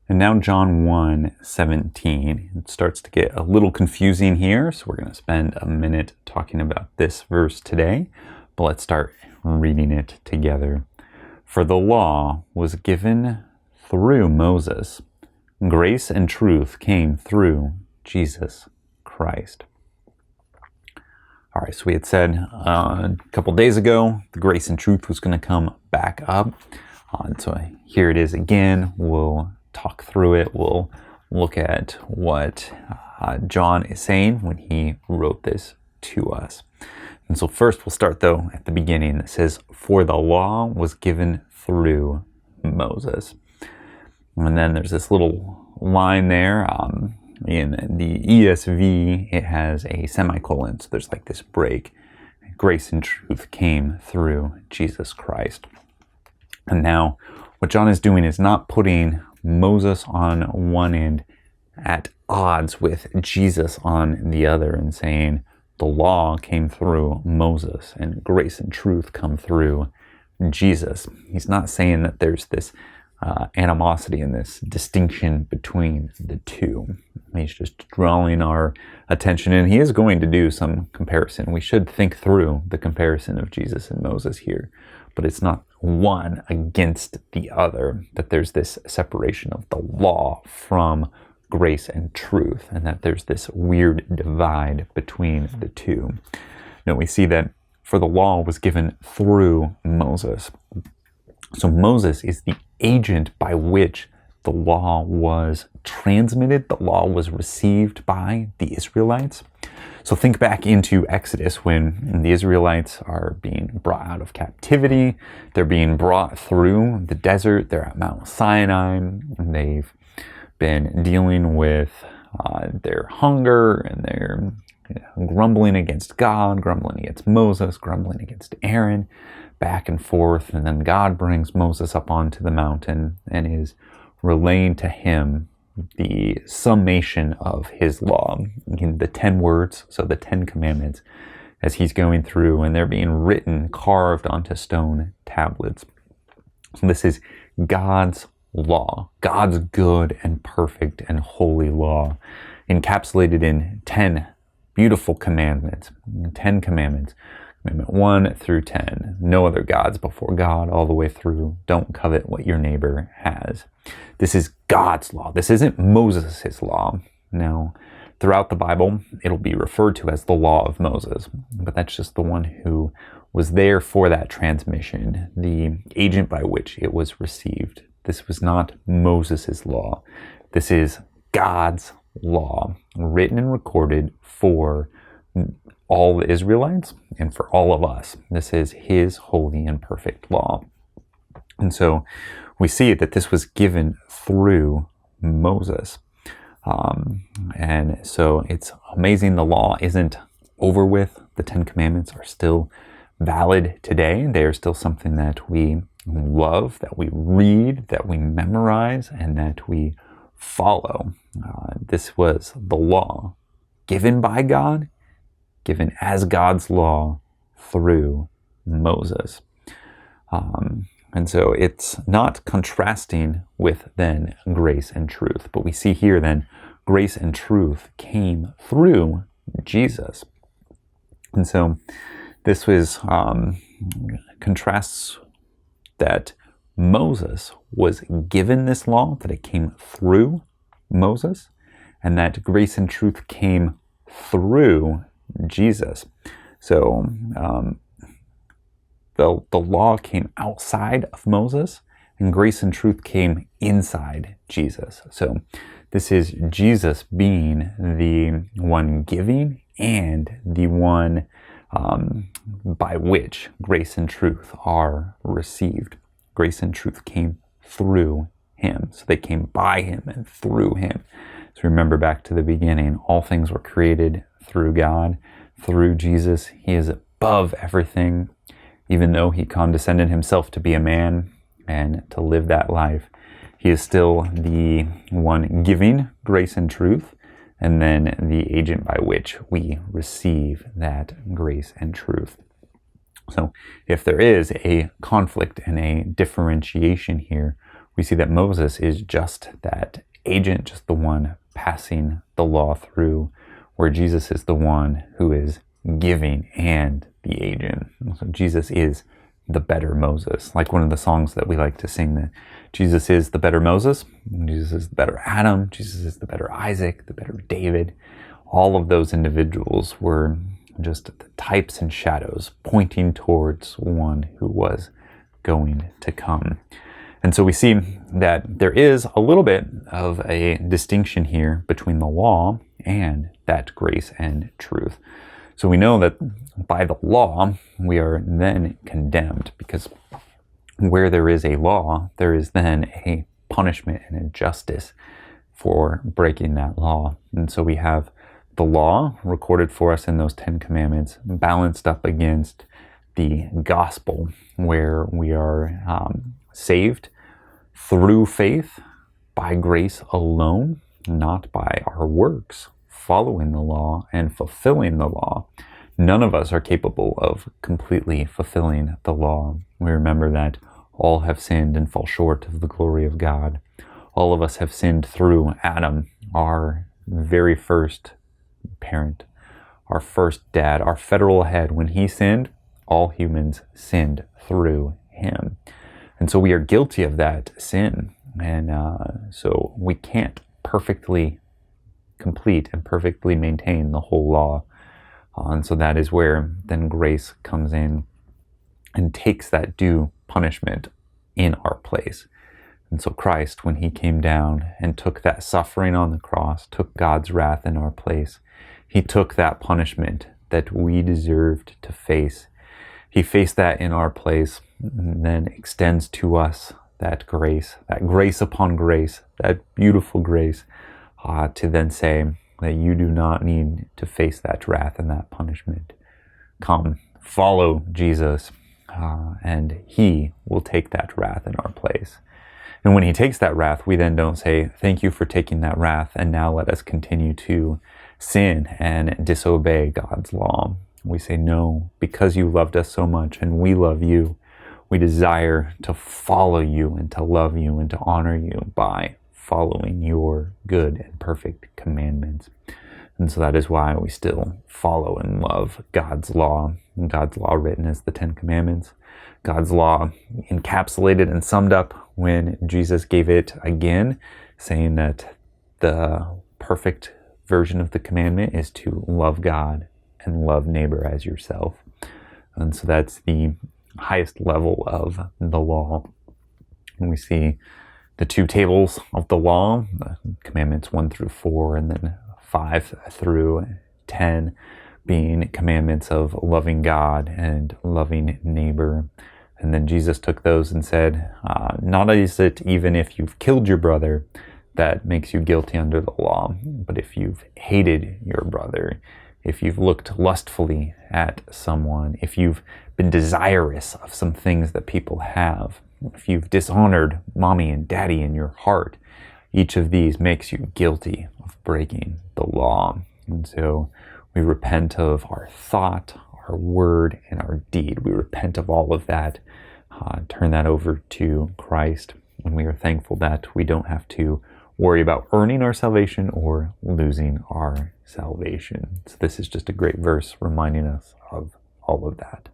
And now John 1:17. It starts to get a little confusing here, so we're going to spend a minute talking about this verse today. But let's start reading it together. For the law was given through Moses. Grace and truth came through Jesus Christ. All right, so we had said a couple days ago, the grace and truth was going to come back up. So here it is again. We'll talk through it. We'll look at what John is saying when he wrote this to us. And so first we'll start though at the beginning. It says, for the law was given through Moses. And then there's this little line there. In the ESV, it has a semicolon. So there's like this break. Grace and truth came through Jesus Christ. And now what John is doing is not putting Moses on one end at odds with Jesus on the other and saying the law came through Moses and grace and truth come through Jesus. He's not saying that there's this animosity and this distinction between the two. He's just drawing our attention, and he is going to do some comparison. We should think through the comparison of Jesus and Moses here, but it's not one against the other, that there's this separation of the law from grace and truth, and that there's this weird divide between the two. Now we see that for the law was given through Moses. So Moses is the agent by which the law was transmitted, the law was received by the Israelites. So think back into Exodus when the Israelites are being brought out of captivity. They're being brought through the desert. They're at Mount Sinai, and they've been dealing with their hunger, and they're grumbling against God, grumbling against Moses, grumbling against Aaron, back and forth. And then God brings Moses up onto the mountain and is relaying to him the summation of his law, the 10 words, so the 10 commandments, as he's going through, and they're being written, carved onto stone tablets. So this is God's law, God's good and perfect and holy law, encapsulated in 10 beautiful commandments, 10 commandments. Commandment 1 through 10, no other gods before God, all the way through, don't covet what your neighbor has. This is God's law. This isn't Moses' law. Now, throughout the Bible, it'll be referred to as the law of Moses, but that's just the one who was there for that transmission, the agent by which it was received. This was not Moses' law. This is God's law, written and recorded for all the Israelites and for all of us. This is his holy and perfect law. And so we see that this was given through Moses. And so it's amazing the law isn't over with. The 10 Commandments are still valid today. They are still something that we love, that we read, that we memorize, and that we follow. This was the law given by God, given as God's law through Moses. And so it's not contrasting with then grace and truth, but we see here then grace and truth came through Jesus. And so this was contrasts that Moses was given this law, that it came through Moses, and that grace and truth came through Jesus. So the law came outside of Moses, and grace and truth came inside Jesus. So this is Jesus being the one giving and the one by which grace and truth are received. Grace and truth came through him. So they came by him and through him. So remember back to the beginning, all things were created through God, through Jesus. He is above everything. Even though he condescended himself to be a man and to live that life, he is still the one giving grace and truth, and then the agent by which we receive that grace and truth. So if there is a conflict and a differentiation here, we see that Moses is just that agent, just the one passing the law through, where Jesus is the one who is giving and the agent. So Jesus is the better Moses. Like one of the songs that we like to sing, that Jesus is the better Moses, Jesus is the better Adam, Jesus is the better Isaac, the better David. All of those individuals were just the types and shadows pointing towards one who was going to come. And so we see that there is a little bit of a distinction here between the law and that grace and truth. So we know that by the law, we are then condemned, because where there is a law, there is then a punishment and a justice for breaking that law. And so we have the law recorded for us in those 10 commandments balanced up against the gospel, where we are saved through faith by grace alone, not by our works, following the law and fulfilling the law. None of us are capable of completely fulfilling the law. We remember that all have sinned and fall short of the glory of God. All of us have sinned through Adam, our very first parent, our first dad, our federal head. When he sinned, all humans sinned through him. And so we are guilty of that sin. And so we can't perfectly complete and perfectly maintain the whole law. And so that is where then grace comes in and takes that due punishment in our place. And so Christ, when he came down and took that suffering on the cross, took God's wrath in our place, he took that punishment that we deserved to face. He faced that in our place, and then extends to us that grace upon grace, that beautiful grace, to then say that you do not need to face that wrath and that punishment. Come, follow Jesus, and he will take that wrath in our place. And when he takes that wrath, we then don't say, thank you for taking that wrath, and now let us continue to sin and disobey God's law. We say, no, because you loved us so much and we love you, we desire to follow you and to love you and to honor you by following your good and perfect commandments. And so that is why we still follow and love God's law, and God's law written as the 10 Commandments. God's law encapsulated and summed up when Jesus gave it again, saying that the perfect version of the commandment is to love God and love neighbor as yourself. And so that's the highest level of the law. And we see the two tables of the law, commandments 1 through 4, and then 5 through 10 being commandments of loving God and loving neighbor. And then Jesus took those and said, not is it even if you've killed your brother that makes you guilty under the law, but if you've hated your brother, if you've looked lustfully at someone, if you've been desirous of some things that people have, if you've dishonored mommy and daddy in your heart, each of these makes you guilty of breaking the law. And so we repent of our thought, our word, and our deed. We repent of all of that, turn that over to Christ, and we are thankful that we don't have to worry about earning our salvation or losing our salvation. So this is just a great verse reminding us of all of that.